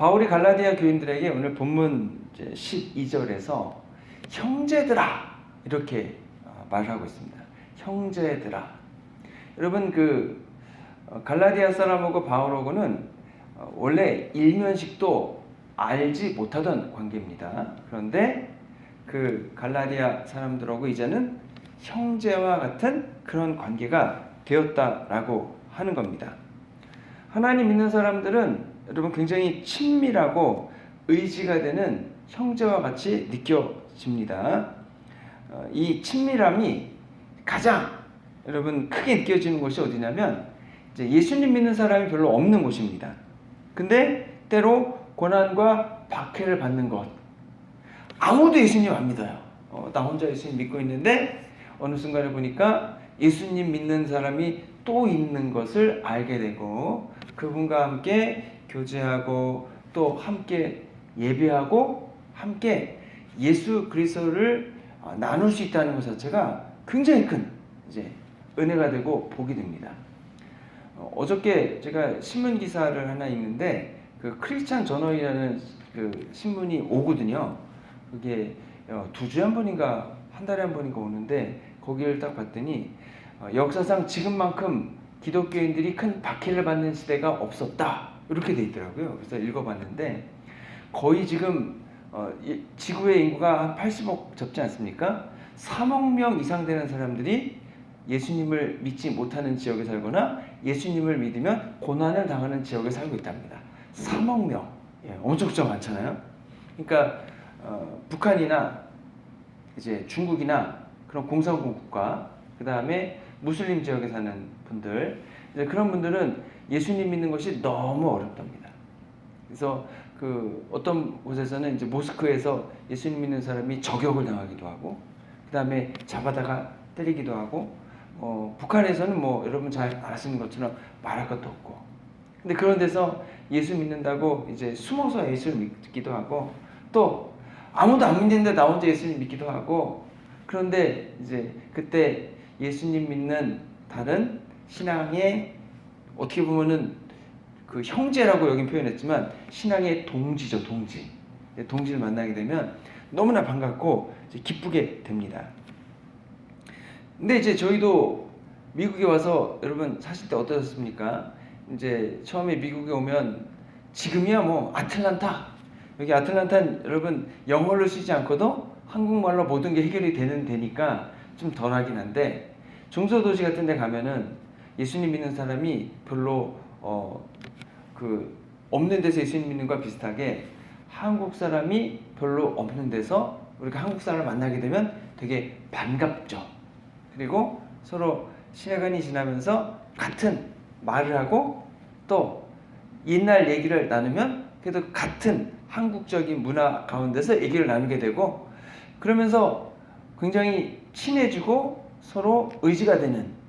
바울이 갈라디아 교인들에게 오늘 본문 12절에서 형제들아 이렇게 말하고 있습니다. 형제들아. 여러분 갈라디아 사람하고 바울하고는 원래 일면식도 알지 못하던 관계입니다. 그런데 그 갈라디아 사람들하고 이제는 형제와 같은 그런 관계가 되었다라고 하는 겁니다. 하나님 믿는 사람들은 여러분 굉장히 친밀하고 의지가 되는 형제와 같이 느껴집니다. 이 친밀함이 가장 여러분 크게 느껴지는 곳이 어디냐면 이제 예수님 믿는 사람이 별로 없는 곳입니다. 근데 때로 고난과 박해를 받는 것, 아무도 예수님 안 믿어요. 나 혼자 예수님 믿고 있는데 어느 순간에 보니까 예수님 믿는 사람이 또 있는 것을 알게 되고 그분과 함께 교제하고 또 함께 예배하고 함께 예수 그리스도를 나눌 수 있다는 것 자체가 굉장히 큰 이제 은혜가 되고 복이 됩니다. 어저께 제가 신문 기사를 하나 읽는데 그 크리스찬 저널이라는 그 신문이 오거든요. 그게 2주에 한 번인가 한 달에 한 번인가 오는데 거기를 딱 봤더니 역사상 지금만큼 기독교인들이 큰 박해를 받는 시대가 없었다 이렇게 돼 있더라고요. 그래서 읽어봤는데 거의 지금 지구의 인구가 한 80억 접지 않습니까? 3억 명 이상 되는 사람들이 예수님을 믿지 못하는 지역에 살거나 예수님을 믿으면 고난을 당하는 지역에 살고 있답니다. 3억 명. 엄청 많잖아요. 그러니까 북한이나 이제 중국이나 그런 공산국 국가, 그 다음에 무슬림 지역에 사는 분들, 이제 그런 분들은 예수님 믿는 것이 너무 어렵답니다. 그래서 어떤 곳에서는 이제 모스크에서 예수님 믿는 사람이 저격을 당하기도 하고, 그 다음에 잡아다가 때리기도 하고, 북한에서는 여러분 잘 아시는 것처럼 말할 것도 없고, 근데 그런 데서 예수 믿는다고 이제 숨어서 예수를 믿기도 하고, 또 아무도 안 믿는데 나 혼자 예수님 믿기도 하고, 그런데 이제 그때 예수님 믿는 다른 신앙의 어떻게 보면은 그 형제라고 여긴 표현했지만 신앙의 동지죠, 동지. 동지를 만나게 되면 너무나 반갑고 이제 기쁘게 됩니다. 근데 이제 저희도 미국에 와서 여러분 사실 때 어떠셨습니까? 이제 처음에 미국에 오면 지금이야 아틀란타, 여기 아틀란타는 여러분 영어를 쓰지 않고도 한국말로 모든 게 해결이 되니까 좀 덜하긴 한데, 중소도시 같은 데 가면은 예수님 믿는 사람이 별로 없는 데서 예수님 믿는 것과 비슷하게 한국 사람이 별로 없는 데서 우리가 한국 사람을 만나게 되면 되게 반갑죠. 그리고 서로 시간이 지나면서 같은 말을 하고 또 옛날 얘기를 나누면 그래도 같은 한국적인 문화 가운데서 얘기를 나누게 되고, 그러면서 굉장히 친해지고 서로 의지가 되는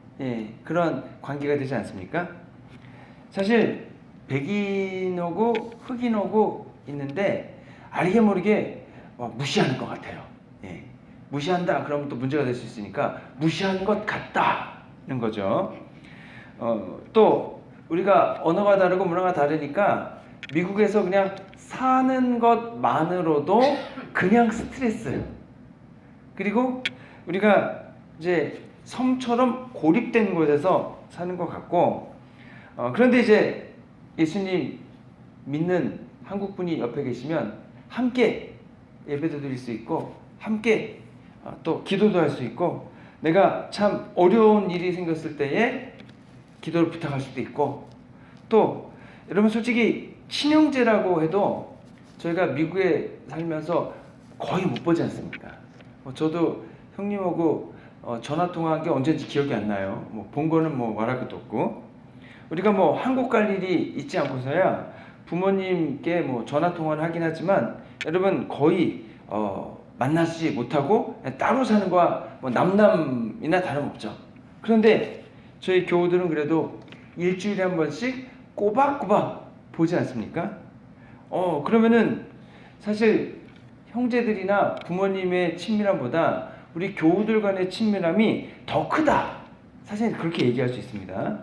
그런 관계가 되지 않습니까? 사실 백인하고 흑인하고 있는데 알게 모르게 무시하는 것 같아요. 무시한다 그러면 또 문제가 될 수 있으니까 무시하는 것 같다는 거죠. 또 우리가 언어가 다르고 문화가 다르니까 미국에서 그냥 사는 것만으로도 그냥 스트레스, 그리고 우리가 이제 섬처럼 고립된 곳에서 사는 것 같고, 그런데 이제 예수님 믿는 한국분이 옆에 계시면 함께 예배도 드릴 수 있고 함께 또 기도도 할 수 있고, 내가 참 어려운 일이 생겼을 때에 기도를 부탁할 수도 있고, 또 여러분 솔직히 친형제라고 해도 저희가 미국에 살면서 거의 못 보지 않습니까? 저도 형님하고 전화 통화한 게 언제인지 기억이 안 나요. 본 거는 말할 것도 없고, 우리가 한국 갈 일이 있지 않고서야 부모님께 전화 통화를 하긴 하지만 여러분 거의 만나지 못하고 따로 사는 거와 남남이나 다름없죠. 그런데 저희 교우들은 그래도 일주일에 한 번씩 꼬박꼬박 보지 않습니까? 그러면은 사실 형제들이나 부모님의 친밀함보다 우리 교우들 간의 친밀함이 더 크다, 사실 그렇게 얘기할 수 있습니다.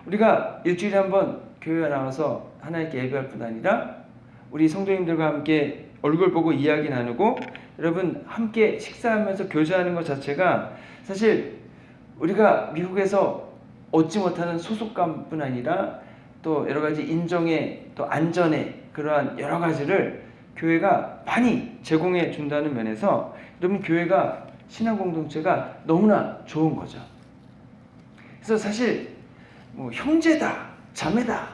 우리가 일주일에 한 번 교회에 나와서 하나님께 예배할 뿐 아니라 우리 성도님들과 함께 얼굴 보고 이야기 나누고 여러분 함께 식사하면서 교제하는 것 자체가 사실 우리가 미국에서 얻지 못하는 소속감뿐 아니라 또 여러 가지 인정의 또 안전의 그러한 여러 가지를 교회가 많이 제공해 준다는 면에서 여러분 교회가 신앙 공동체가 너무나 좋은 거죠. 그래서 사실 뭐 형제다, 자매다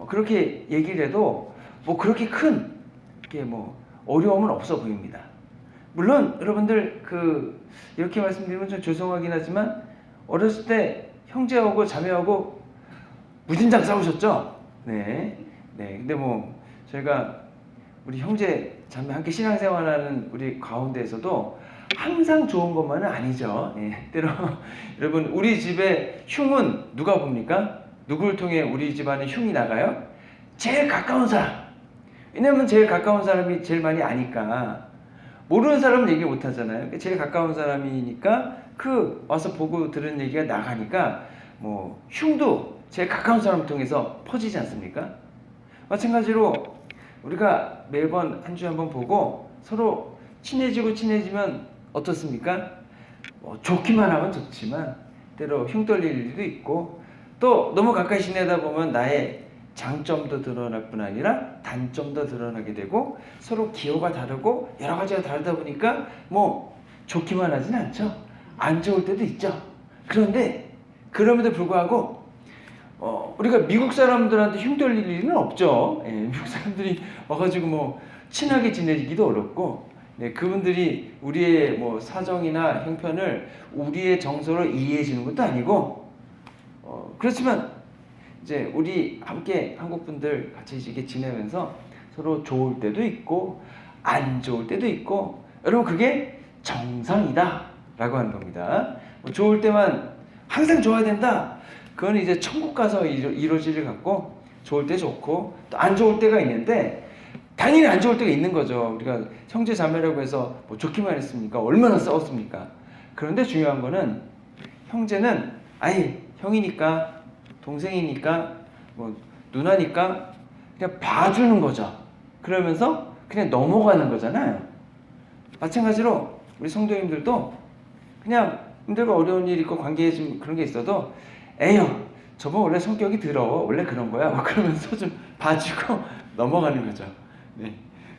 그렇게 얘기를 해도 뭐 그렇게 큰 게 뭐 어려움은 없어 보입니다. 물론 여러분들 이렇게 말씀드리면 좀 죄송하긴 하지만 어렸을 때 형제하고 자매하고 무진장 싸우셨죠? 네. 근데 뭐 저희가 우리 형제 자매 함께 신앙생활하는 우리 가운데에서도 항상 좋은 것만은 아니죠. 때로 여러분 우리 집에 흉은 누가 봅니까? 누구를 통해 우리 집안에 흉이 나가요? 제일 가까운 사람. 왜냐면 제일 가까운 사람이 제일 많이 아니까. 모르는 사람은 얘기 못 하잖아요. 제일 가까운 사람이니까 와서 보고 들은 얘기가 나가니까 뭐 흉도 제일 가까운 사람을 통해서 퍼지지 않습니까? 마찬가지로 우리가 매번 한 주에 한번 보고 서로 친해지면 어떻습니까? 좋기만 하면 좋지만 때로 흉 떨릴 일도 있고 또 너무 가까이 지내다 보면 나의 장점도 드러날 뿐 아니라 단점도 드러나게 되고 서로 기호가 다르고 여러 가지가 다르다 보니까 뭐 좋기만 하진 않죠. 안 좋을 때도 있죠. 그런데 그럼에도 불구하고 우리가 미국 사람들한테 흉 떨릴 일은 없죠. 미국 사람들이 와가지고 뭐 친하게 지내기도 어렵고 그분들이 우리의 뭐 사정이나 형편을 우리의 정서로 이해해 주는 것도 아니고 그렇지만 이제 우리 함께 한국 분들 같이 이렇게 지내면서 서로 좋을 때도 있고 안 좋을 때도 있고 여러분 그게 정상이다 라고 하는 겁니다. 좋을 때만 항상 좋아야 된다. 그건 이제 천국 가서 이루어질 일 같고 좋을 때 좋고 또 안 좋을 때가 있는데 당연히 안 좋을 때가 있는 거죠. 우리가 형제 자매라고 해서 뭐 좋기만 했습니까? 얼마나 싸웠습니까? 그런데 중요한 거는 형제는 아예 형이니까 동생이니까 뭐 누나니까 그냥 봐주는 거죠. 그러면서 그냥 넘어가는 거잖아요. 마찬가지로 우리 성도님들도 그냥 힘들고 어려운 일 있고 관계에 좀 그런 게 있어도 에휴 저분 원래 성격이 더러워 원래 그런 거야 뭐 그러면서 좀 봐주고 넘어가는 거죠.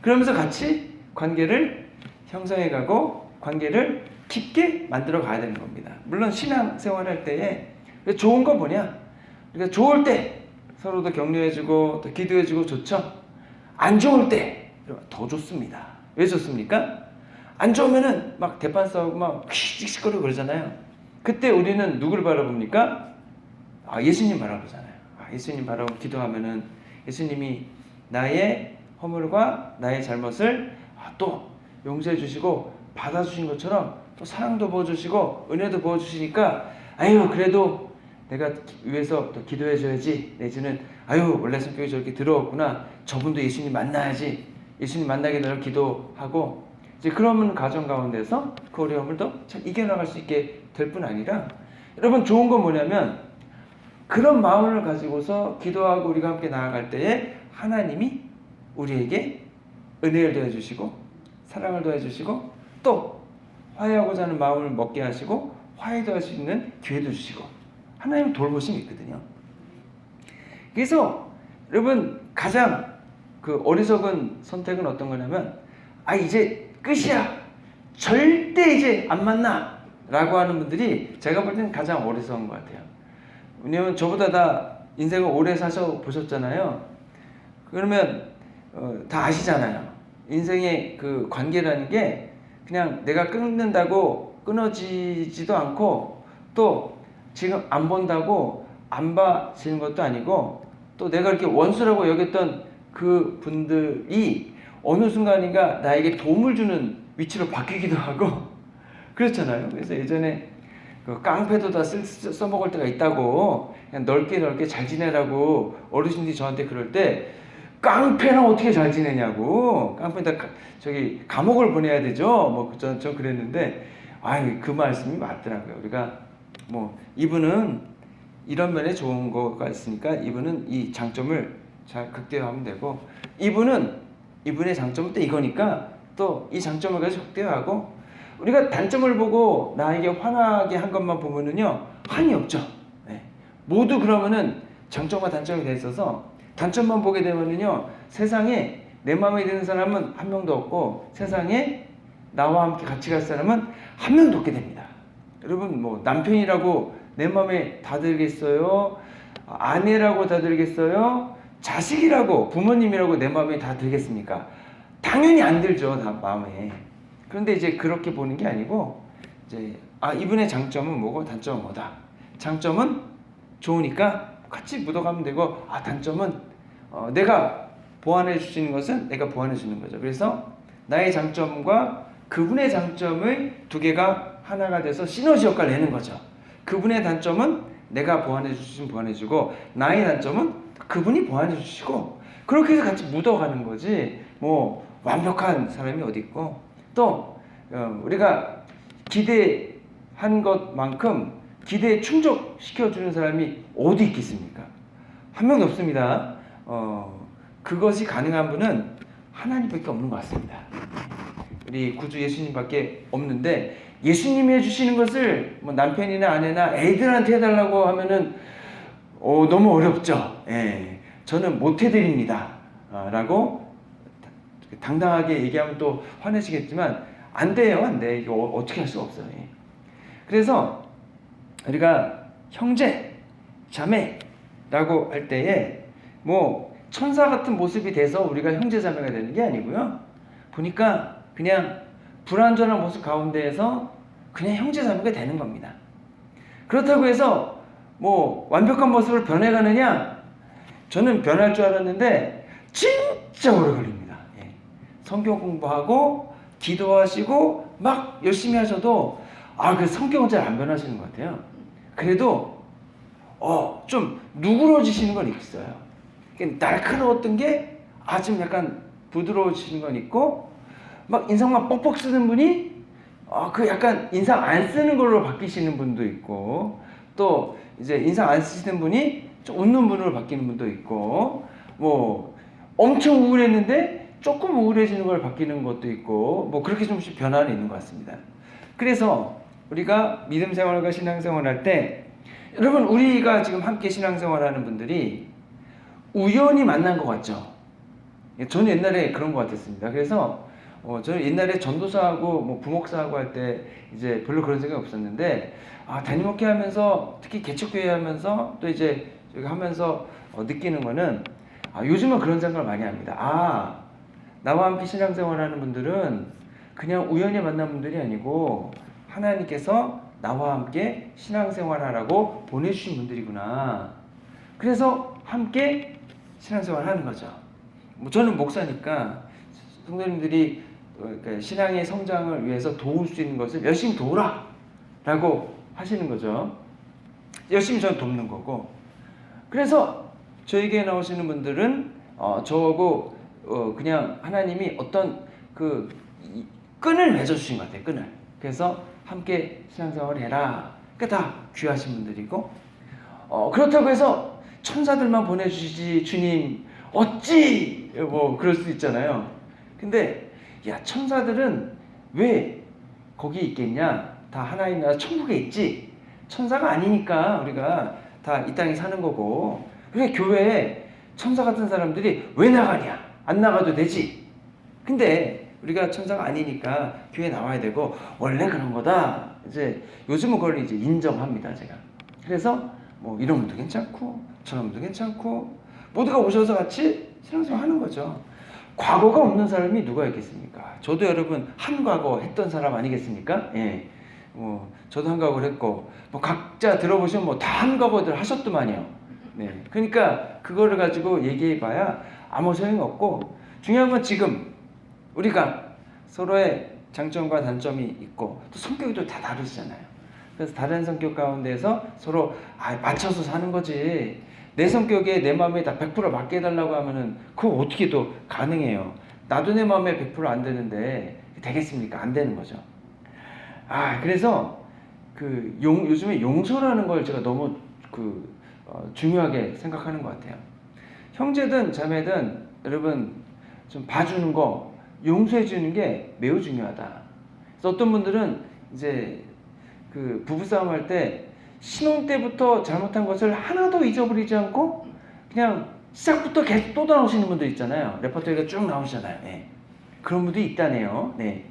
그러면서 같이 관계를 형성해가고 관계를 깊게 만들어 가야 되는 겁니다. 물론 신앙생활할 때에 좋은 건 뭐냐? 그러니까 좋을 때 서로도 격려해주고 또 기도해주고 좋죠. 안 좋을 때 더 좋습니다. 왜 좋습니까? 안 좋으면은 막 대판 싸우고 막 씩씩거리고 그러잖아요. 그때 우리는 누구를 바라봅니까? 예수님 바라보잖아요. 예수님 바라보고 기도하면은 예수님이 나의 허물과 나의 잘못을 또 용서해 주시고 받아주신 것처럼 또 사랑도 부어주시고 은혜도 부어주시니까 아유 그래도 내가 위해서 또 기도해줘야지 내지는 아유 원래 성격이 저렇게 더러웠구나 저분도 예수님 만나야지 예수님 만나게 되도록 기도하고 이제 그런 가정 가운데서 그 어려움을 더 잘 이겨나갈 수 있게 될 뿐 아니라 여러분 좋은 건 뭐냐면 그런 마음을 가지고서 기도하고 우리가 함께 나아갈 때에 하나님이 우리에게 은혜를 더해주시고 사랑을 더해주시고 또 화해하고자 하는 마음을 먹게 하시고 화해도 할 수 있는 기회도 주시고 하나님의 돌보심이 있거든요. 그래서 여러분 가장 어리석은 선택은 어떤 거냐면 이제 끝이야 절대 이제 안 만나 라고 하는 분들이 제가 볼 때는 가장 어리석은 것 같아요. 왜냐면 저보다 다 인생을 오래 사셔 보셨잖아요. 그러면 다 아시잖아요. 인생의 그 관계라는 게 그냥 내가 끊는다고 끊어지지도 않고 또 지금 안 본다고 안 봐지는 것도 아니고 또 내가 이렇게 원수라고 여겼던 그 분들이 어느 순간인가 나에게 도움을 주는 위치로 바뀌기도 하고 그렇잖아요. 그래서 예전에 그 깡패도 다 써먹을 때가 있다고 그냥 넓게 잘 지내라고 어르신들이 저한테 그럴 때 깡패랑 어떻게 잘 지내냐고 깡패 다 저기 감옥을 보내야 되죠. 뭐 전 그랬는데 그 말씀이 맞더라고요. 우리가 뭐 이분은 이런 면에 좋은 거가 있으니까 이분은 이 장점을 잘 극대화하면 되고, 이분의 장점은 또 이거니까 또 이 장점을 가지고 극대화하고, 우리가 단점을 보고 나에게 화나게 한 것만 보면은요 한이 없죠. 네. 모두 그러면은 장점과 단점이 돼 있어서 단점만 보게 되면은요 세상에 내 마음에 드는 사람은 한 명도 없고 세상에 나와 함께 같이 갈 사람은 한 명도 없게 됩니다. 여러분 뭐 남편이라고 내 마음에 다 들겠어요? 아내라고 다 들겠어요? 자식이라고 부모님이라고 내 마음에 다 들겠습니까? 당연히 안 들죠. 다 마음에. 그런데 이제 그렇게 보는 게 아니고 이제 이분의 장점은 뭐고 단점은 뭐다. 장점은 좋으니까 같이 묻어가면 되고 단점은 내가 보완해 주시는 것은 내가 보완해 주는 거죠. 그래서 나의 장점과 그분의 장점을 두 개가 하나가 돼서 시너지 역할을 내는 거죠. 그분의 단점은 내가 보완해 주시면 보완해 주고 나의 단점은 그분이 보완해 주시고 그렇게 해서 같이 묻어가는 거지 뭐 완벽한 사람이 어디 있고 또 우리가 기대한 것만큼 기대에 충족시켜주는 사람이 어디 있겠습니까? 한 명도 없습니다. 그것이 가능한 분은 하나님밖에 없는 것 같습니다. 우리 구주 예수님밖에 없는데 예수님이 해주시는 것을 뭐 남편이나 아내나 애들한테 해달라고 하면은 너무 어렵죠. 예, 저는 못 해드립니다. 라고 당당하게 얘기하면 또 화내시겠지만 안 돼요, 안 돼. 이거 어떻게 할 수가 없어요. 예. 그래서 우리가 형제, 자매라고 할 때에 뭐 천사 같은 모습이 돼서 우리가 형제 자매가 되는 게 아니고요. 보니까 그냥 불완전한 모습 가운데에서 그냥 형제 자매가 되는 겁니다. 그렇다고 해서 뭐 완벽한 모습을 변해가느냐? 저는 변할 줄 알았는데 진짜 오래 걸립니다. 예. 성경 공부하고 기도하시고 막 열심히 하셔도 그 성경은 잘 안 변하시는 것 같아요. 그래도 좀 누그러지시는 건 있어요. 날카로웠던 게 좀 약간 부드러워지시는 건 있고 막 인상만 뻑뻑 쓰는 분이 그 약간 인상 안 쓰는 걸로 바뀌시는 분도 있고 또 이제 인상 안 쓰시는 분이 좀 웃는 분으로 바뀌는 분도 있고 뭐 엄청 우울했는데 조금 우울해지는 걸 바뀌는 것도 있고 뭐 그렇게 좀씩 변화는 있는 것 같습니다. 그래서 우리가 믿음 생활과 신앙 생활할 때 여러분 우리가 지금 함께 신앙 생활하는 분들이 우연히 만난 것 같죠? 저는 옛날에 그런 것 같았습니다. 그래서 저는 옛날에 전도사하고 뭐 부목사하고 할 때 이제 별로 그런 생각이 없었는데 담임목회 하면서 특히 개척교회 하면서 또 이제 여기 하면서 느끼는 거는 요즘은 그런 생각을 많이 합니다. 나와 함께 신앙생활하는 분들은 그냥 우연히 만난 분들이 아니고 하나님께서 나와 함께 신앙생활하라고 보내주신 분들이구나. 그래서 함께 신앙생활하는 거죠. 뭐 저는 목사니까 성도님들이 신앙의 성장을 위해서 도울 수 있는 것을 열심히 도우라 라고 하시는 거죠. 열심히 저는 돕는 거고 그래서 저에게 나오시는 분들은 저하고 그냥 하나님이 어떤 그 끈을 맺어주신 것 같아요. 끈을. 그래서 함께 신앙생활을 해라. 그러니까 다 귀하신 분들이고 그렇다고 해서 천사들만 보내주시지 주님 어찌 뭐 그럴 수 있잖아요. 근데 천사들은 왜 거기 있겠냐? 다 하나님 나라 천국에 있지. 천사가 아니니까 우리가 다 이 땅에 사는 거고. 그래 교회에 천사 같은 사람들이 왜 나가냐? 안 나가도 되지. 근데 우리가 천사가 아니니까 교회 나와야 되고 원래 그런 거다. 이제 요즘은 그걸 이제 인정합니다, 제가. 그래서 뭐 이런 분도 괜찮고 저런 분도 괜찮고 모두가 오셔서 같이 신앙생활 하는 거죠. 과거가 없는 사람이 누가 있겠습니까? 저도 여러분 한 과거 했던 사람 아니겠습니까? 예. 저도 한 과거를 했고 뭐 각자 들어보시면 뭐 다 한 과거들 하셨더만요. 네. 그러니까 그거를 가지고 얘기해봐야 아무 소용이 없고 중요한 건 지금 우리가 서로의 장점과 단점이 있고 또 성격도 다 다르시잖아요. 그래서 다른 성격 가운데서 서로 맞춰서 사는 거지. 내 성격에 내 마음에 다 100% 맞게 해달라고 하면은 그거 어떻게 또 가능해요. 나도 내 마음에 100% 안 되는데 되겠습니까? 안 되는 거죠. 그래서 요즘에 용서라는 걸 제가 너무 중요하게 생각하는 것 같아요. 형제든 자매든 여러분 좀 봐주는 거, 용서해 주는 게 매우 중요하다. 그래서 어떤 분들은 이제 그 부부싸움 할 때 신혼 때부터 잘못한 것을 하나도 잊어버리지 않고 그냥 시작부터 계속 또 나오시는 분들 있잖아요. 레퍼토리가 쭉 나오시잖아요. 네. 그런 분들이 있다네요. 네.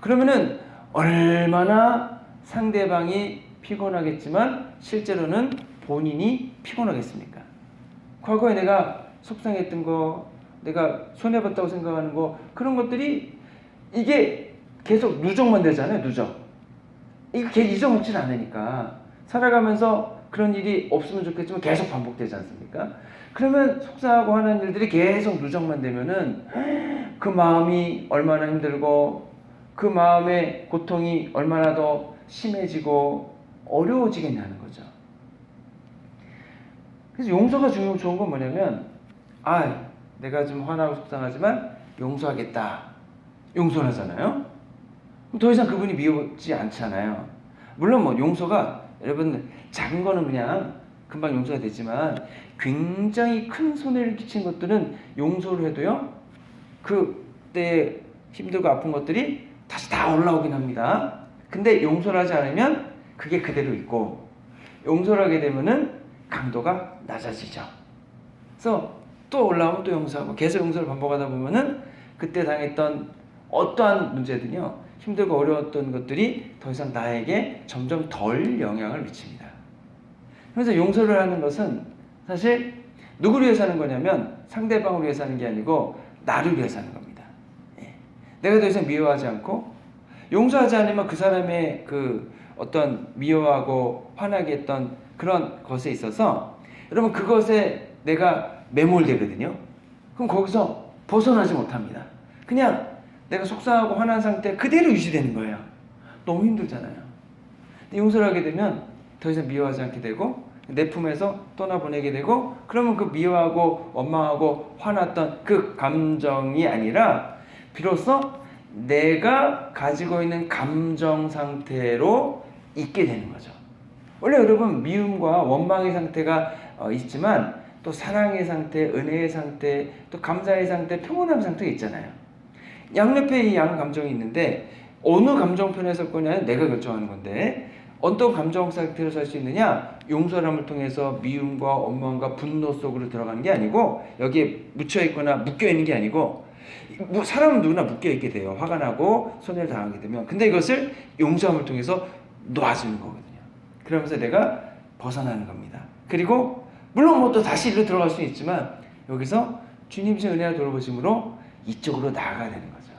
그러면은 얼마나 상대방이 피곤하겠지만 실제로는 본인이 피곤하겠습니까? 과거에 내가 속상했던 거, 내가 손해봤다고 생각하는 거, 그런 것들이 이게 계속 누적만 되잖아요. 누적. 이게 잊어먹지는 않으니까 살아가면서 그런 일이 없으면 좋겠지만 계속 반복되지 않습니까? 그러면 속상하고 하는 일들이 계속 누적만 되면은 그 마음이 얼마나 힘들고 그 마음의 고통이 얼마나 더 심해지고 어려워지겠냐는 거죠. 그래서 용서가 좋은 건 뭐냐면, 내가 좀 화나고 속상하지만 용서하겠다. 용서를 하잖아요. 더 이상 그분이 미워지 않잖아요. 물론 뭐 용서가 여러분 작은 거는 그냥 금방 용서가 되지만 굉장히 큰 손해를 끼친 것들은 용서를 해도요, 그때 힘들고 아픈 것들이 다시 다 올라오긴 합니다. 근데 용서를 하지 않으면 그게 그대로 있고, 용서를 하게 되면은 강도가 낮아지죠. 그래서 또 올라오면 또 용서하고 계속 용서를 반복하다 보면은 그때 당했던 어떠한 문제든요, 힘들고 어려웠던 것들이 더 이상 나에게 점점 덜 영향을 미칩니다. 그래서 용서를 하는 것은 사실 누구를 위해서 하는 거냐면 상대방을 위해서 하는 게 아니고 나를 위해서 하는 겁니다. 내가 더 이상 미워하지 않고 용서하지 않으면 그 사람의 그 어떤 미워하고 화나게 했던 그런 것에 있어서 여러분 그것에 내가 매몰되거든요. 그럼 거기서 벗어나지 못합니다. 그냥 내가 속상하고 화난 상태 그대로 유지되는 거예요. 너무 힘들잖아요. 용서를 하게 되면 더 이상 미워하지 않게 되고 내 품에서 떠나보내게 되고, 그러면 그 미워하고 원망하고 화났던 그 감정이 아니라 비로소 내가 가지고 있는 감정 상태로 있게 되는 거죠. 원래 여러분 미움과 원망의 상태가 있지만 또 사랑의 상태, 은혜의 상태, 또 감사의 상태, 평온함 상태가 있잖아요. 양옆에 이 양 감정이 있는데 어느 감정편에 설 거냐는 내가 결정하는 건데, 어떤 감정 상태로 살 수 있느냐? 용서함을 통해서 미움과 원망과 분노 속으로 들어가는 게 아니고, 여기에 묻혀있거나 묶여있는 게 아니고, 사람은 누구나 묶여있게 돼요. 화가 나고 손해를 당하게 되면. 근데 이것을 용서함을 통해서 놓아주는 거거든요. 그러면서 내가 벗어나는 겁니다. 그리고 물론 뭐 또 다시 일로 들어갈 수는 있지만 여기서 주님의 은혜와 돌보심으로 이쪽으로 나아가야 되는 거죠.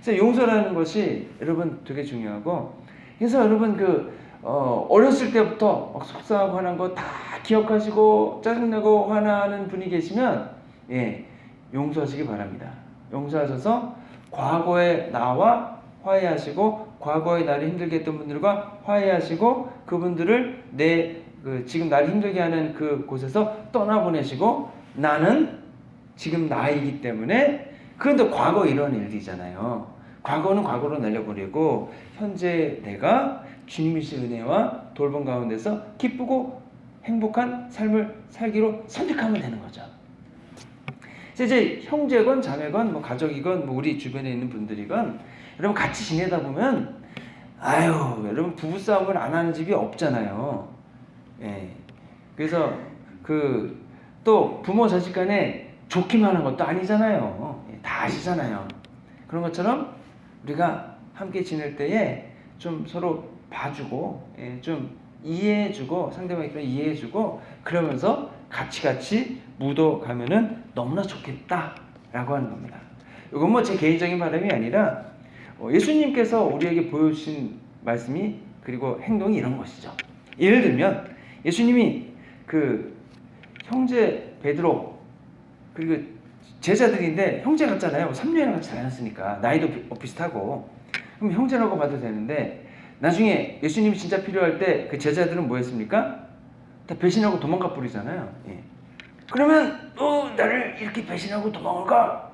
그래서 용서라는 것이 여러분 되게 중요하고, 그래서 여러분 어렸을 때부터 막 속상하고 화난 거 다 기억하시고 짜증내고 화나는 분이 계시면 용서하시기 바랍니다. 용서하셔서 과거의 나와 화해하시고, 과거의 나를 힘들게 했던 분들과 화해하시고, 그분들을 지금 나를 힘들게 하는 그 곳에서 떠나보내시고, 나는 지금 나이기 때문에, 그런데 과거 이런 일들이잖아요. 과거는 과거로 날려버리고 현재 내가 주님이신 은혜와 돌봄 가운데서 기쁘고 행복한 삶을 살기로 선택하면 되는 거죠. 이제 형제건 자매건 뭐 가족이건 뭐 우리 주변에 있는 분들이건 여러분 같이 지내다 보면 여러분 부부싸움을 안 하는 집이 없잖아요. 그래서 또 부모 자식 간에 좋기만 한 것도 아니잖아요. 다 아시잖아요. 그런 것처럼 우리가 함께 지낼 때에 좀 서로 봐주고 좀 이해해주고, 상대방이 그런 이해해주고, 그러면서 같이 묻어가면은 너무나 좋겠다라고 하는 겁니다. 이건 뭐 제 개인적인 바람이 아니라 예수님께서 우리에게 보여주신 말씀이, 그리고 행동이 이런 것이죠. 예를 들면 예수님이 그 형제 베드로 그리고 제자들인데 형제 같잖아요. 3년이나 같이 다녔으니까 나이도 비슷하고, 그럼 형제라고 봐도 되는데, 나중에 예수님이 진짜 필요할 때 그 제자들은 뭐 했습니까? 다 배신하고 도망가 버리잖아요. 그러면 나를 이렇게 배신하고 도망을 가?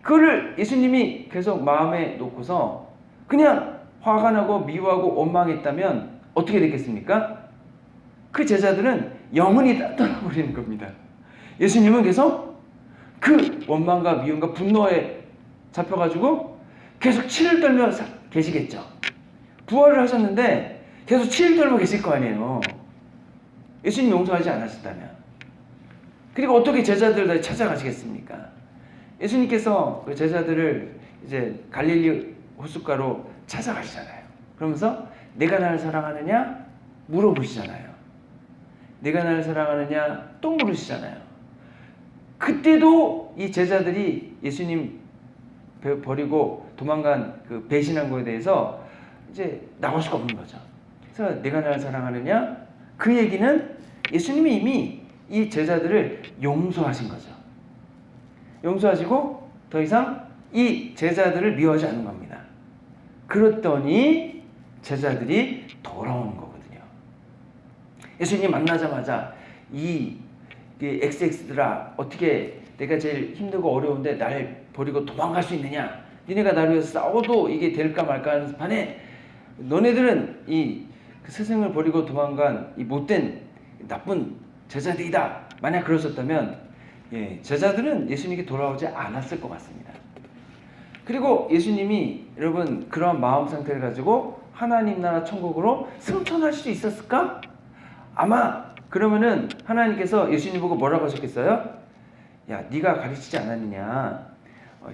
그거를 예수님이 계속 마음에 놓고서 그냥 화가 나고 미워하고 원망했다면 어떻게 됐겠습니까? 그 제자들은 영원히 떠나버리는 겁니다. 예수님은 계속 그 원망과 미움과 분노에 잡혀가지고 계속 치를 떨며 계시겠죠. 부활을 하셨는데 계속 치를 떨며 계실 거 아니에요. 예수님 용서하지 않았다면. 그리고 어떻게 제자들을 찾아가시겠습니까? 예수님께서 그 제자들을 이제 갈릴리 호숫가로 찾아가시잖아요. 그러면서 내가 나를 사랑하느냐 물어보시잖아요. 내가 나를 사랑하느냐 또 물으시잖아요. 그때도 이 제자들이 예수님 버리고 도망간 그 배신한 거에 대해서 이제 나올 수가 없는 거죠. 그래서 내가 나를 사랑하느냐, 그 얘기는 예수님이 이미 이 제자들을 용서하신 거죠. 용서하시고 더 이상 이 제자들을 미워하지 않는 겁니다. 그랬더니 제자들이 돌아오는 거거든요. 예수님 만나자마자 이 XX들아, 어떻게 내가 제일 힘들고 어려운데 날 버리고 도망갈 수 있느냐? 니네가 나를 위해서 싸워도 이게 될까 말까 하는 판에 너네들은 이 스승을 버리고 도망간 이 못된 나쁜 제자들이다. 만약 그러셨다면 제자들은 예수님께 돌아오지 않았을 것 같습니다. 그리고 예수님이 여러분 그러한 마음 상태를 가지고 하나님 나라 천국으로 승천할 수 있었을까? 아마 그러면은 하나님께서 예수님 보고 뭐라고 하셨겠어요? 야, 네가 가르치지 않았느냐?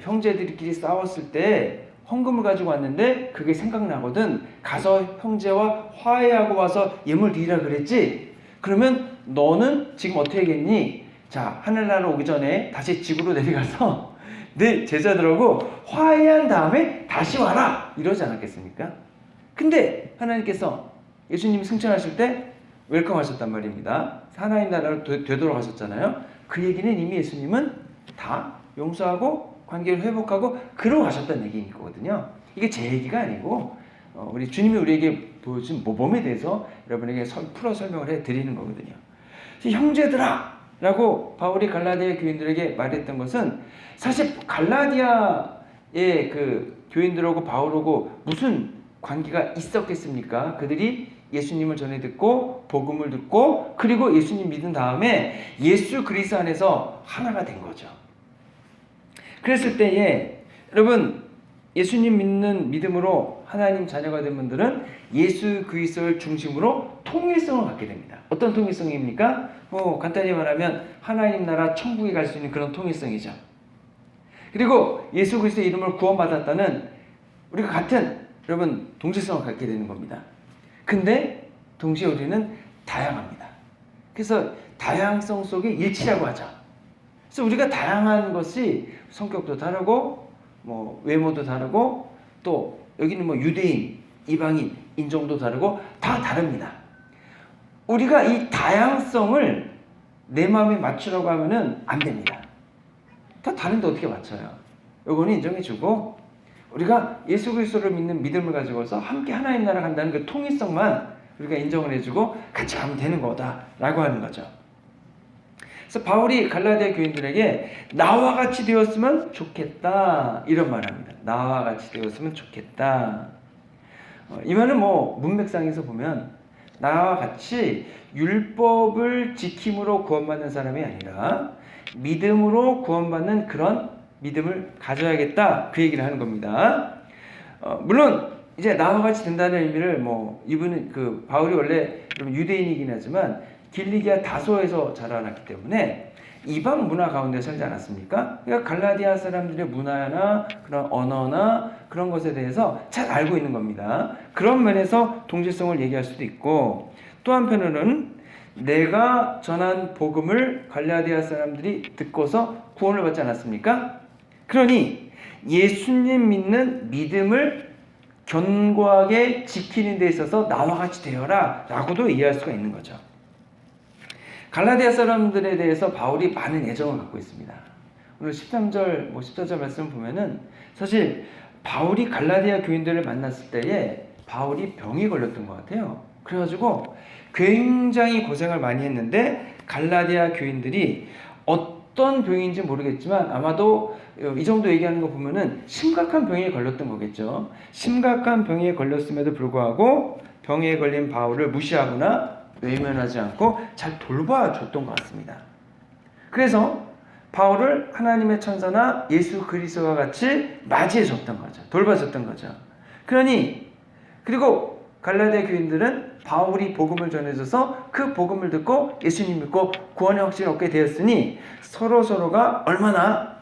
형제들끼리 싸웠을 때 헌금을 가지고 왔는데 그게 생각나거든. 가서 형제와 화해하고 와서 예물 드리라 그랬지? 그러면 너는 지금 어떻게 하겠니? 자, 하늘나라 오기 전에 다시 지구로 내려가서 내 제자들하고 화해한 다음에 다시 와라! 이러지 않았겠습니까? 근데 하나님께서 예수님이 승천하실 때 웰컴 하셨단 말입니다. 하나님 나라로 되돌아가셨잖아요. 그 얘기는 이미 예수님은 다 용서하고 관계를 회복하고 그러고 가셨다는 얘기인 거거든요. 이게 제 얘기가 아니고 우리 주님이 우리에게 보여준 모범에 대해서 여러분에게 풀어 설명을 해드리는 거거든요. 형제들아! 라고 바울이 갈라디아 교인들에게 말했던 것은 사실 갈라디아의 그 교인들하고 바울하고 무슨 관계가 있었겠습니까? 그들이 예수님을 전해 듣고 복음을 듣고 그리고 예수님 믿은 다음에 예수 그리스도 안에서 하나가 된 거죠. 그랬을 때에 여러분 예수님 믿는 믿음으로 하나님 자녀가 된 분들은 예수 그리스도를 중심으로 통일성을 갖게 됩니다. 어떤 통일성입니까? 간단히 말하면 하나님 나라 천국에 갈 수 있는 그런 통일성이죠. 그리고 예수 그리스도의 이름을 구원받았다는 우리가 같은 여러분 동질성을 갖게 되는 겁니다. 근데 동시에 우리는 다양합니다. 그래서 다양성 속에 일치라고 하죠. 그래서 우리가 다양한 것이 성격도 다르고 외모도 다르고 또 여기는 유대인, 이방인, 인종도 다르고 다 다릅니다. 우리가 이 다양성을 내 마음에 맞추라고 하면은 안 됩니다. 다 다른데 어떻게 맞춰요? 요거는 인정해주고 우리가 예수 그리스도를 믿는 믿음을 가지고서 함께 하나님 나라 간다는 그 통일성만 우리가 인정을 해주고 같이 가면 되는 거다라고 하는 거죠. 그래서 바울이 갈라디아 교인들에게 나와 같이 되었으면 좋겠다 이런 말합니다. 나와 같이 되었으면 좋겠다. 이 말은 문맥상에서 보면 나와 같이 율법을 지킴으로 구원받는 사람이 아니라 믿음으로 구원받는 그런 믿음을 가져야겠다 그 얘기를 하는 겁니다. 물론 이제 나와 같이 된다는 의미를 이분은 그 바울이 원래 유대인이긴 하지만 길리기아 다소에서 자라났기 때문에 이방 문화 가운데 살지 않았습니까? 그러니까 갈라디아 사람들의 문화나 그런 언어나 그런 것에 대해서 잘 알고 있는 겁니다. 그런 면에서 동질성을 얘기할 수도 있고 또 한편으로는 내가 전한 복음을 갈라디아 사람들이 듣고서 구원을 받지 않았습니까? 그러니 예수님 믿는 믿음을 견고하게 지키는 데 있어서 나와 같이 되어라 라고도 이해할 수가 있는 거죠. 갈라디아 사람들에 대해서 바울이 많은 애정을 갖고 있습니다. 오늘 13절, 14절 말씀 보면은 사실 바울이 갈라디아 교인들을 만났을 때에 바울이 병이 걸렸던 것 같아요. 그래가지고 굉장히 고생을 많이 했는데 갈라디아 교인들이 어떤 병인지 모르겠지만 아마도 이 정도 얘기하는 거 보면은 심각한 병에 걸렸던 거겠죠. 심각한 병에 걸렸음에도 불구하고 병에 걸린 바울을 무시하거나 외면하지 않고 잘 돌봐줬던 것 같습니다. 그래서 바울을 하나님의 천사나 예수 그리스도와 같이 맞이해 줬던 거죠. 돌봐줬던 거죠. 그리고 갈라디아 교인들은 바울이 복음을 전해줘서 그 복음을 듣고 예수님 믿고 구원의 확신을 얻게 되었으니 서로가 얼마나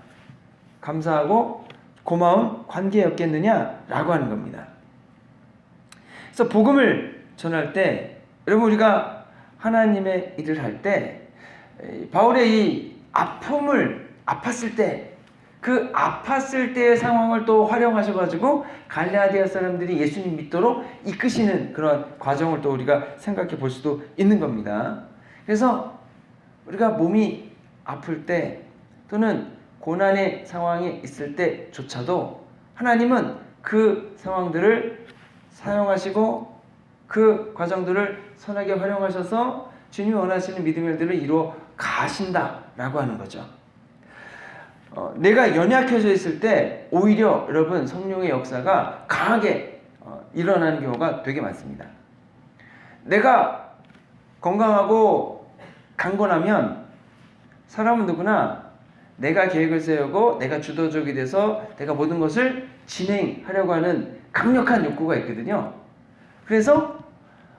감사하고 고마운 관계였겠느냐라고 하는 겁니다. 그래서 복음을 전할 때 여러분, 우리가 하나님의 일을 할 때 바울의 이 아팠을 때 그 아팠을 때의 상황을 또 활용하셔가지고 갈라디아 사람들이 예수님 믿도록 이끄시는 그런 과정을 또 우리가 생각해 볼 수도 있는 겁니다. 그래서 우리가 몸이 아플 때 또는 고난의 상황이 있을 때조차도 하나님은 그 상황들을 사용하시고 그 과정들을 선하게 활용하셔서 주님이 원하시는 믿음의 일들을 이루어 가신다라고 하는 거죠. 내가 연약해져 있을 때 오히려 여러분 성령의 역사가 강하게 일어나는 경우가 되게 많습니다. 내가 건강하고 강건하면 사람은 누구나 내가 계획을 세우고 내가 주도적이 돼서 내가 모든 것을 진행하려고 하는 강력한 욕구가 있거든요. 그래서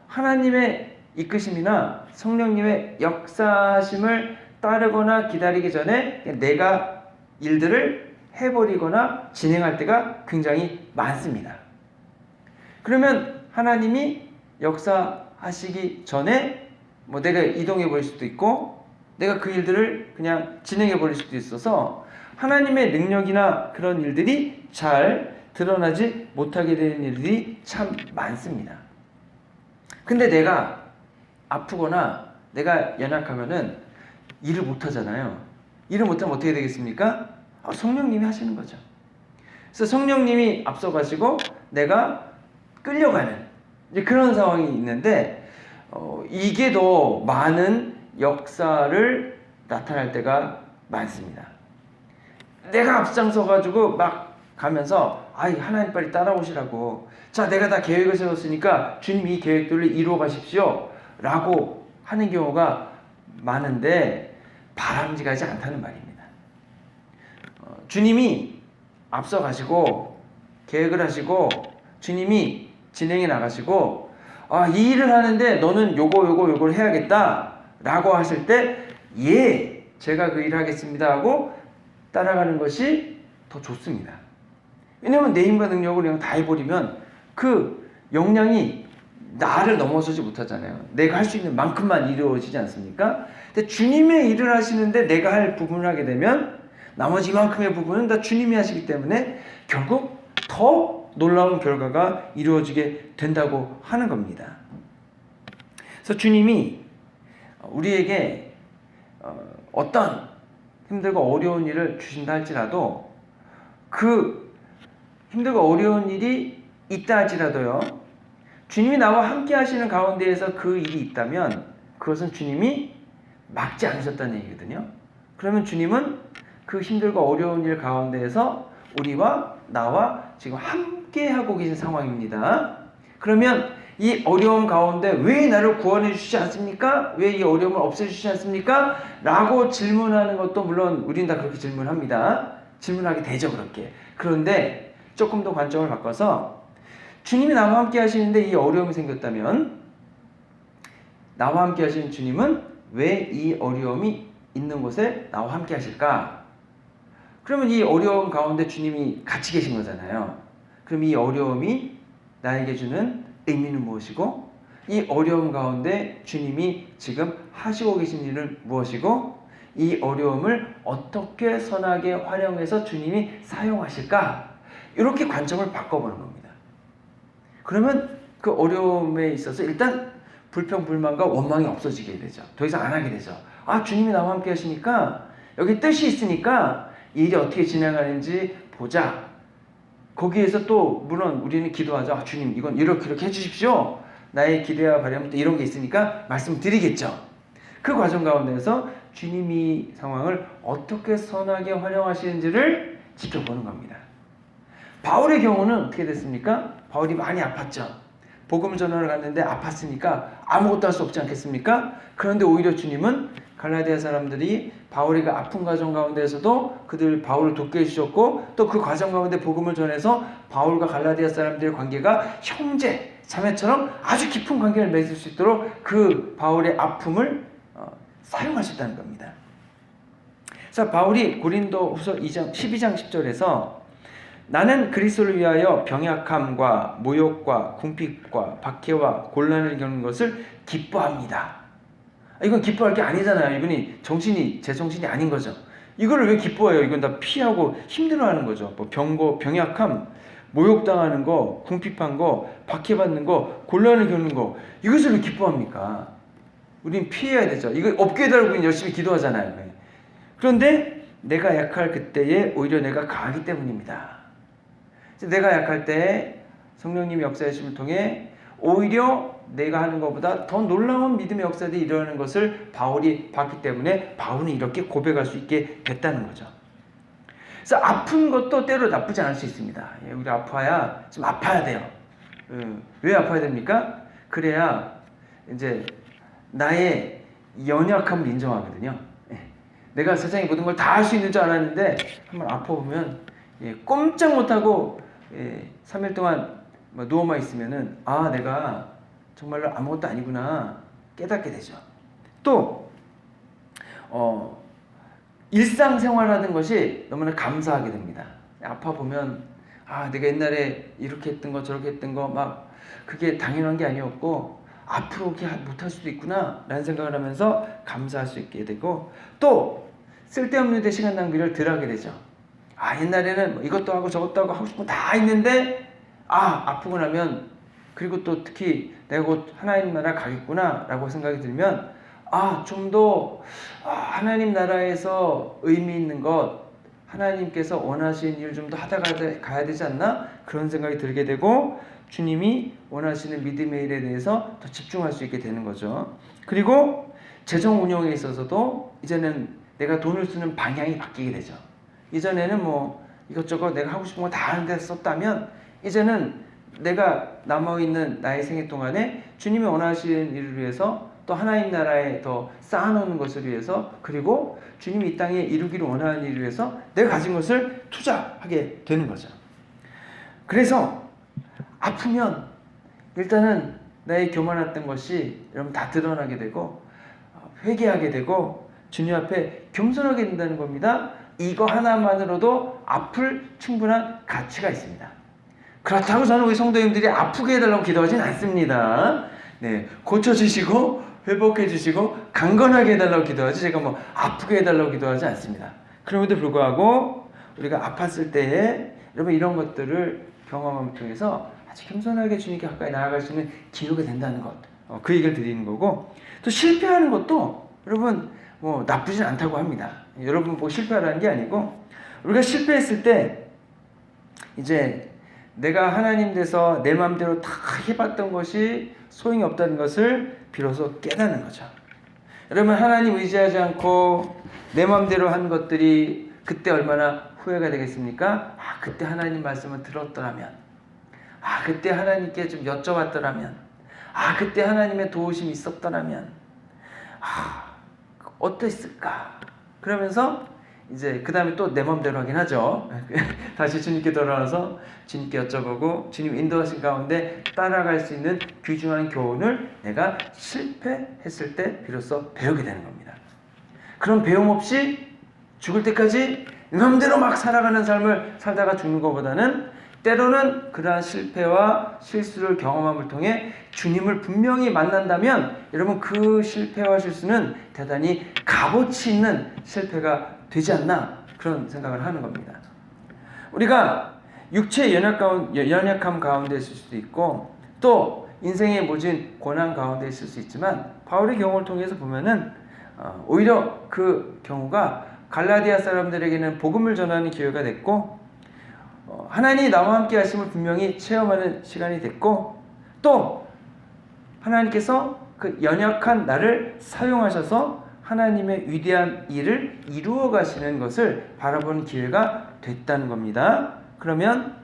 하나님의 이끄심이나 성령님의 역사하심을 따르거나 기다리기 전에 내가 일들을 해버리거나 진행할 때가 굉장히 많습니다. 그러면 하나님이 역사하시기 전에 내가 이동해 버릴 수도 있고 내가 그 일들을 그냥 진행해 버릴 수도 있어서 하나님의 능력이나 그런 일들이 잘 드러나지 못하게 되는 일들이 참 많습니다. 근데 내가 아프거나 내가 연약하면은 일을 못 하잖아요. 일을 못하면 어떻게 되겠습니까? 성령님이 하시는 거죠. 그래서 성령님이 앞서가시고 내가 끌려가는 이제 그런 상황이 있는데 이게 더 많은 역사를 나타날 때가 많습니다. 내가 앞장서가지고 막 가면서 하나님 빨리 따라오시라고, 자 내가 다 계획을 세웠으니까 주님 이 계획들을 이루어 가십시오 라고 하는 경우가 많은데 바람직하지 않다는 말입니다. 주님이 앞서 가시고 계획을 하시고 주님이 진행해 나가시고 이 일을 하는데 너는 요걸 해야겠다 라고 하실 때 제가 그 일을 하겠습니다 하고 따라가는 것이 더 좋습니다. 왜냐하면 내 힘과 능력을 그냥 다 해버리면 그 역량이 나를 넘어서지 못하잖아요. 내가 할 수 있는 만큼만 이루어지지 않습니까? 근데 주님의 일을 하시는데 내가 할 부분을 하게 되면 나머지 이만큼의 부분은 다 주님이 하시기 때문에 결국 더 놀라운 결과가 이루어지게 된다고 하는 겁니다. 그래서 주님이 우리에게 어떤 힘들고 어려운 일을 주신다 할지라도 그 힘들고 어려운 일이 있다 할지라도요, 주님이 나와 함께 하시는 가운데에서 그 일이 있다면 그것은 주님이 막지 않으셨다는 얘기거든요. 그러면 주님은 그 힘들고 어려운 일 가운데에서 우리와 나와 지금 함께 하고 계신 상황입니다. 그러면 이 어려움 가운데 왜 나를 구원해 주시지 않습니까? 왜 이 어려움을 없애주시지 않습니까? 라고 질문하는 것도 물론 우린 다 그렇게 질문합니다. 질문하게 되죠, 그렇게. 그런데 조금 더 관점을 바꿔서 주님이 나와 함께 하시는데 이 어려움이 생겼다면 나와 함께 하시는 주님은 왜 이 어려움이 있는 곳에 나와 함께 하실까? 그러면 이 어려움 가운데 주님이 같이 계신 거잖아요. 그럼 이 어려움이 나에게 주는 의미는 무엇이고, 이 어려움 가운데 주님이 지금 하시고 계신 일은 무엇이고, 이 어려움을 어떻게 선하게 활용해서 주님이 사용하실까? 이렇게 관점을 바꿔보는 겁니다. 그러면 그 어려움에 있어서 일단 불평, 불만과 원망이 없어지게 되죠. 더 이상 안 하게 되죠. 주님이 나와 함께 하시니까 여기 뜻이 있으니까 이 일이 어떻게 진행하는지 보자. 거기에서 또 물론 우리는 기도하죠. 주님 이건 이렇게 해주십시오. 나의 기대와 바람은 또 이런 게 있으니까 말씀드리겠죠. 그 과정 가운데서 주님이 상황을 어떻게 선하게 활용하시는지를 지켜보는 겁니다. 바울의 경우는 어떻게 됐습니까? 바울이 많이 아팠죠. 복음 전하러 갔는데 아팠으니까 아무것도 할 수 없지 않겠습니까? 그런데 오히려 주님은 갈라디아 사람들이 바울이 그 아픈 과정 가운데에서도 그들 바울을 돕게 해주셨고, 또 그 과정 가운데 복음을 전해서 바울과 갈라디아 사람들의 관계가 형제, 자매처럼 아주 깊은 관계를 맺을 수 있도록 그 바울의 아픔을 사용하셨다는 겁니다. 자, 바울이 고린도후서 12장 10절에서 나는 그리스도를 위하여 병약함과 모욕과 궁핍과 박해와 곤란을 겪는 것을 기뻐합니다. 이건 기뻐할 게 아니잖아요. 이분이 제 정신이 아닌 거죠. 이거를 왜 기뻐해요? 이건 다 피하고 힘들어하는 거죠. 뭐 병약함, 모욕당하는 거, 궁핍한 거, 박해받는 거, 곤란을 겪는 거, 이것을 왜 기뻐합니까? 우린 피해야 되죠. 이거 없게 해달라고 열심히 기도하잖아요. 그런데 내가 약할 그때에 오히려 내가 강하기 때문입니다. 내가 약할 때 성령님의 역사하심을 통해 오히려 내가 하는 것보다 더 놀라운 믿음의 역사들이 일어나는 것을 바울이 봤기 때문에 바울은 이렇게 고백할 수 있게 됐다는 거죠. 그래서 아픈 것도 때로 나쁘지 않을 수 있습니다. 우리 아파야 좀 아파야 돼요. 왜 아파야 됩니까? 그래야 이제 나의 연약함을 인정하거든요. 내가 세상의 모든 걸 다 할 수 있는 줄 알았는데 한번 아파보면 꼼짝 못하고 3일 동안 누워만 있으면은 내가 정말로 아무것도 아니구나 깨닫게 되죠. 또 일상생활하는 것이 너무나 감사하게 됩니다. 아파보면 내가 옛날에 이렇게 했던 거 저렇게 했던 거 막 그게 당연한 게 아니었고 앞으로 그렇게 못할 수도 있구나 라는 생각을 하면서 감사할 수 있게 되고, 또 쓸데없는 데 시간 낭비를 덜 하게 되죠. 옛날에는 이것도 하고 저것도 하고 싶은 거 다 있는데 아프고 나면, 그리고 또 특히 내가 곧 하나님 나라 가겠구나 라고 생각이 들면 좀 더 하나님 나라에서 의미 있는 것, 하나님께서 원하시는 일을 좀 더 하다 가야 되지 않나, 그런 생각이 들게 되고 주님이 원하시는 믿음의 일에 대해서 더 집중할 수 있게 되는 거죠. 그리고 재정 운영에 있어서도 이제는 내가 돈을 쓰는 방향이 바뀌게 되죠. 이전에는 뭐 이것저것 내가 하고 싶은 거 다 하는 데 썼다면, 이제는 내가 남아있는 나의 생애 동안에 주님이 원하시는 일을 위해서, 또 하나님 나라에 더 쌓아놓는 것을 위해서, 그리고 주님이 이 땅에 이루기를 원하는 일을 위해서 내가 가진 것을 투자하게 되는 거죠. 그래서 아프면 일단은 나의 교만했던 것이 여러분 다 드러나게 되고 회개하게 되고 주님 앞에 겸손하게 된다는 겁니다. 이거 하나만으로도 아플 충분한 가치가 있습니다. 그렇다고 저는 우리 성도님들이 아프게 해달라고 기도하진 않습니다. 고쳐주시고 회복해주시고 강건하게 해달라고 기도하지, 제가 뭐 아프게 해달라고 기도하지 않습니다. 그럼에도 불구하고 우리가 아팠을 때에 여러분 이런 것들을 경험함을 통해서 아주 겸손하게 주님께 가까이 나아갈 수 있는 기회가 된다는 것, 그 얘기를 드리는 거고, 또 실패하는 것도 여러분 뭐 나쁘진 않다고 합니다. 여러분 뭐 실패하라는 게 아니고, 우리가 실패했을 때 이제 내가 하나님 돼서 내 마음대로 다 해봤던 것이 소용이 없다는 것을 비로소 깨닫는 거죠. 여러분 하나님 의지하지 않고 내 마음대로 한 것들이 그때 얼마나 후회가 되겠습니까? 그때 하나님 말씀을 들었더라면, 그때 하나님께 좀 여쭤봤더라면, 그때 하나님의 도우심이 있었더라면 어땠을까? 그러면서 이제 그 다음에 또 내 마음대로 하긴 하죠. 다시 주님께 돌아와서 주님께 여쭤보고 주님 인도하신 가운데 따라갈 수 있는 귀중한 교훈을 내가 실패했을 때 비로소 배우게 되는 겁니다. 그런 배움 없이 죽을 때까지 내 마음대로 막 살아가는 삶을 살다가 죽는 것보다는, 때로는 그러한 실패와 실수를 경험함을 통해 주님을 분명히 만난다면 여러분 그 실패와 실수는 대단히 값어치 있는 실패가 되지 않나, 그런 생각을 하는 겁니다. 우리가 육체의 연약함 가운데 있을 수도 있고, 또 인생의 모진 고난 가운데 있을 수 있지만, 바울의 경우를 통해서 보면은 오히려 그 경우가 갈라디아 사람들에게는 복음을 전하는 기회가 됐고, 하나님이 나와 함께 하심을 분명히 체험하는 시간이 됐고, 또 하나님께서 그 연약한 나를 사용하셔서 하나님의 위대한 일을 이루어 가시는 것을 바라보는 기회가 됐다는 겁니다. 그러면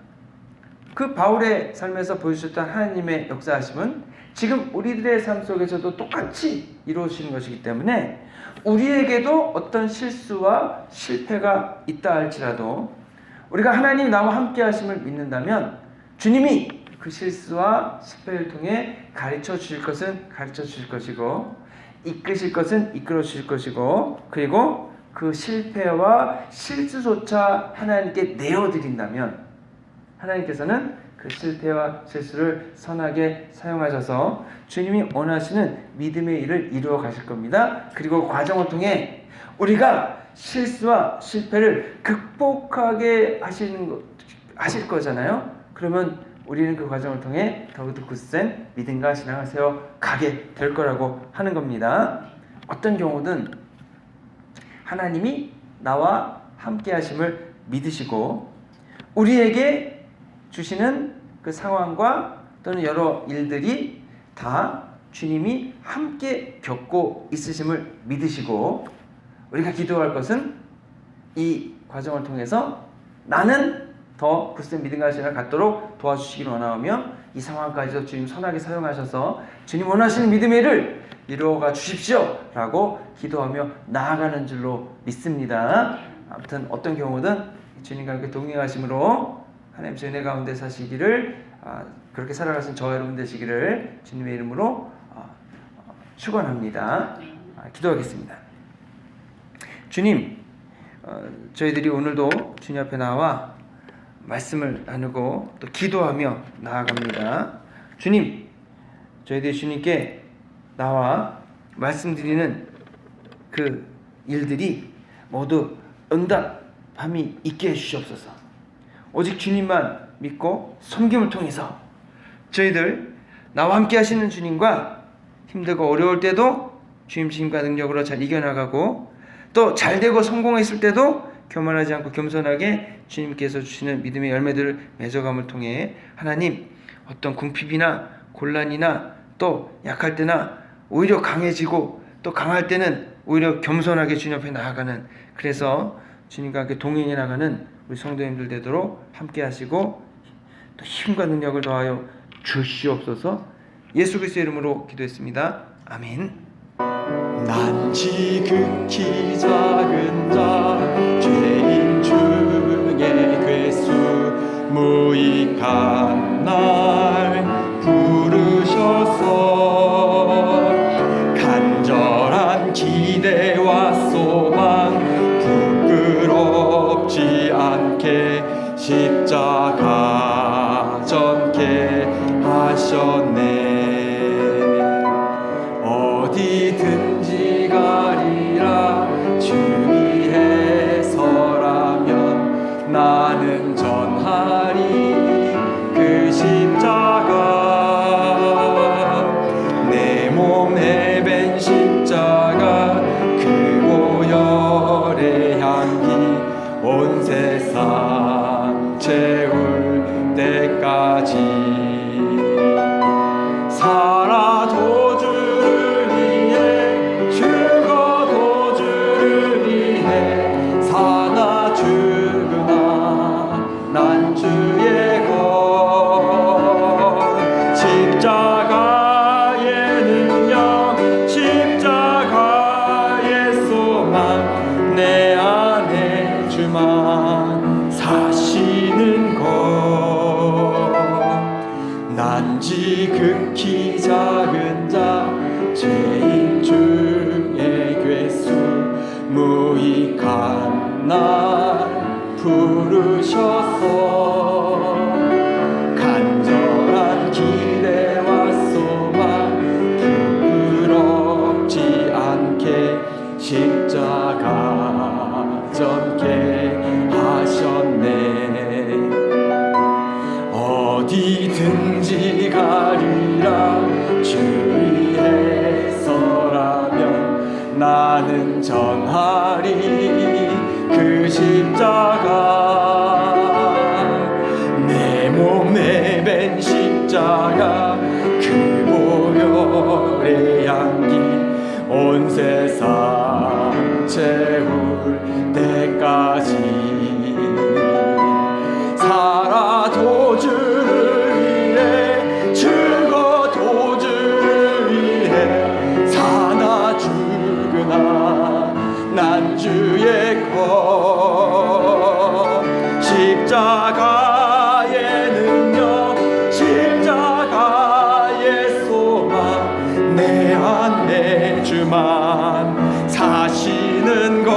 그 바울의 삶에서 보여주셨던 하나님의 역사하심은 지금 우리들의 삶 속에서도 똑같이 이루어지는 것이기 때문에 우리에게도 어떤 실수와 실패가 있다 할지라도 우리가 하나님 나와 함께 하심을 믿는다면 주님이 그 실수와 실패를 통해 가르쳐 주실 것은 가르쳐 주실 것이고 이끄실 것은 이끌어 주실 것이고 그리고 그 실패와 실수조차 하나님께 내어드린다면 하나님께서는 그 실패와 실수를 선하게 사용하셔서 주님이 원하시는 믿음의 일을 이루어 가실 겁니다. 그리고 과정을 통해 우리가 실수와 실패를 극복하게 하실 거잖아요. 그러면 우리는 그 과정을 통해 더욱더 굳센 믿음과 신앙을 세워 가게 될 거라고 하는 겁니다. 어떤 경우든 하나님이 나와 함께 하심을 믿으시고 우리에게 주시는 그 상황과 또는 여러 일들이 다 주님이 함께 겪고 있으심을 믿으시고 우리가 기도할 것은 이 과정을 통해서 나는 더 굳센 믿음과 신앙을 갖도록 도와주시기를 원하오며 이 상황까지도 주님 선하게 사용하셔서 주님 원하시는 믿음의 일을 이루어가 주십시오 라고 기도하며 나아가는 줄로 믿습니다. 아무튼 어떤 경우든 주님과 함께 동행하심으로 하나님의 은혜 가운데 사시기를 그렇게 살아가신 저와 여러분 되시기를 주님의 이름으로 축원합니다. 기도하겠습니다. 주님, 저희들이 오늘도 주님 앞에 나와 말씀을 나누고 또 기도하며 나아갑니다. 주님, 저희들이 주님께 나와 말씀드리는 그 일들이 모두 응답함이 있게 해주시옵소서. 오직 주님만 믿고 섬김을 통해서 저희들 나와 함께 하시는 주님과 힘들고 어려울 때도 주님 힘과 능력으로 잘 이겨나가고 또 잘되고 성공했을 때도 교만하지 않고 겸손하게 주님께서 주시는 믿음의 열매들을 맺어감을 통해 하나님 어떤 궁핍이나 곤란이나 또 약할 때나 오히려 강해지고 또 강할 때는 오히려 겸손하게 주님 앞에 나아가는 그래서 주님과 함께 동행해 나가는 우리 성도님들 되도록 함께 하시고 또 힘과 능력을 더하여 주시옵소서. 예수 그리스도의 이름으로 기도했습니다. 아멘. 난 지극히 작은 자 죄인 중에 괴수 무익한 날 부르셔서 간절한 기대와 소망 부끄럽지 않게 십자가 졌게 하셨네. 어디든지 가리라 주 위에 서라면 나는 전하리 그 십자가 내 몸에 밴 십자가 그 보혈의 향기 온 세상 채울 때까지 살아도 주를 위해 죽어도 주를 위해 사나 죽으나 난 주의 것 십자가의 능력 십자가의 소망 내 안에 주만 사시는 것 난 지극히 작은 자 죄인 중에 괴수 무익한 날 부르셔서 간절한 기대와 소망 부끄럽지 않게 십자가 졌게 하셨네. 어디든지 가리라 주 위에 서라면 나는 전하리 그 십자가 내 몸에 밴 십자가 그 보혈의 향기 온 세상 채울 때까지 살아도 주를 위해 죽어도 주를 위해 사나 죽으나 십자가의 능력 십자가의 소망 내 안에 주만 사시는 것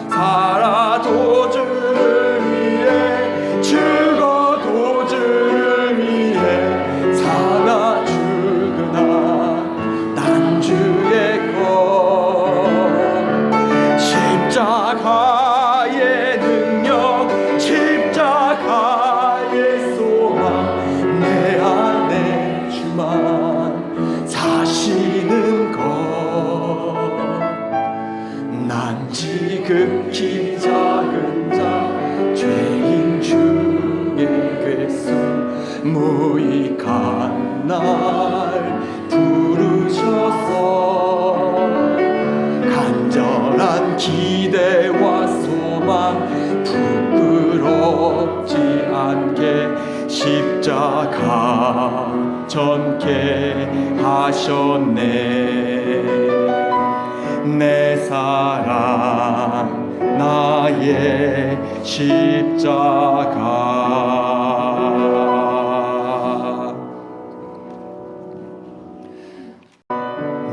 살아도 주를 위해 죽어도 주를 위해 사나 죽으나 난 주의 것 십자가의 능력 십자가의 소망 내 안에 주만 사시는 것 난 지극히 작은 자 죄인 중에 괴수 무익한 날 부르셔서 간절한 기대와 소망 부끄럽지 않게 십자가 전케 하셨네 내 사랑 나의 십자가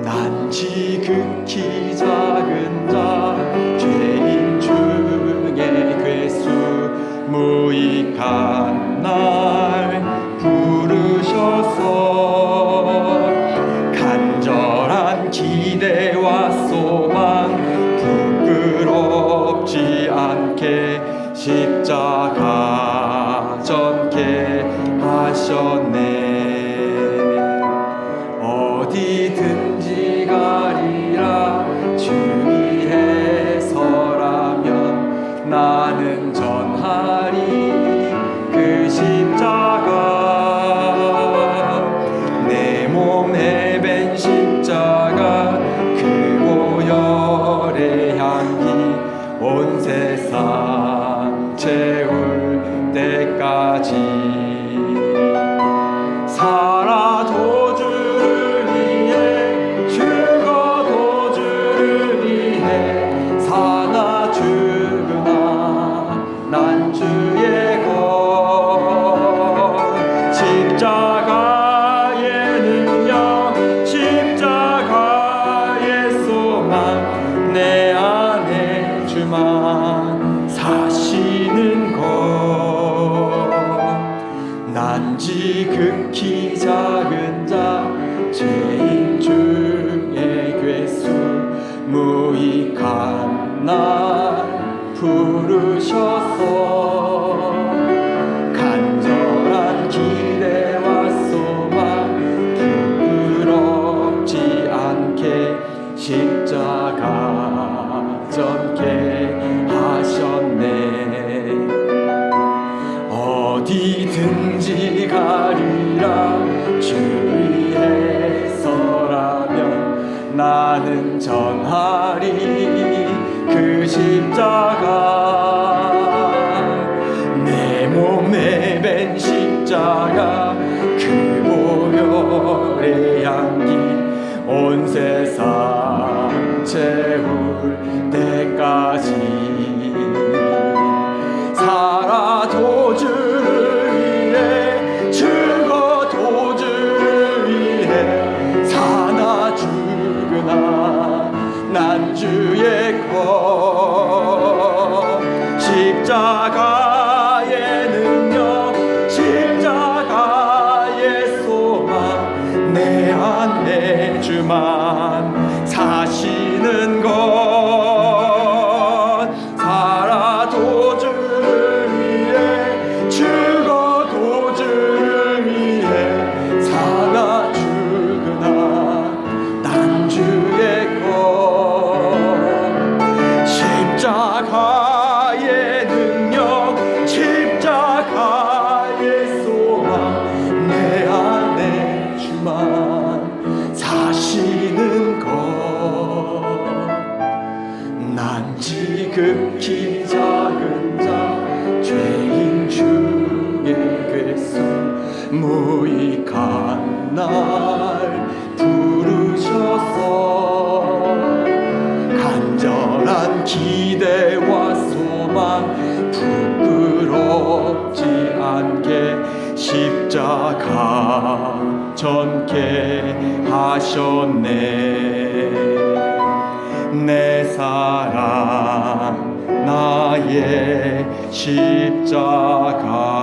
난 지극히 작은 자 죄인 중에 괴수 무익한 날 부르셔서 간절한 기대와 소망 부끄럽지 않게 십자가 전케 하셨네 어디든지 가리라 주 위에 서라면 나는 전하리 그 십자가 내 몸에 밴 십자가 그 보혈의 향기 온 세상 채울 때까지 살아도 주를 위해 죽어도 주를 위해 사나 죽으나 난 주의 것 십자가의 능력 십자가의 소망 내 안에 주만 사시는 것 난 지극히 작은 자 죄인 중에 괴수 무익한 날 부르셔서 간절한 기대와 소망 부끄럽지 않게 십자가 전케 하셨네 어디든지 가리라 주 위에 서라면 나는 전하리 그 십자가 내 몸에 밴 십자가 그 보혈의 향기 온 세상 채울 때까지 살아도 주를 위해 죽어도 주를 위해 사나 죽으나 난 주의 것 십자가의 능력 십자가의 소망 내 안에 주만 사시는 것 살아도 주를 위해 죽어도 주를 위해 사나 죽으나 난 주의 것 십자가의 능력 없지 않게 십자가 전케 하셨네. 내 사랑 나의 십자가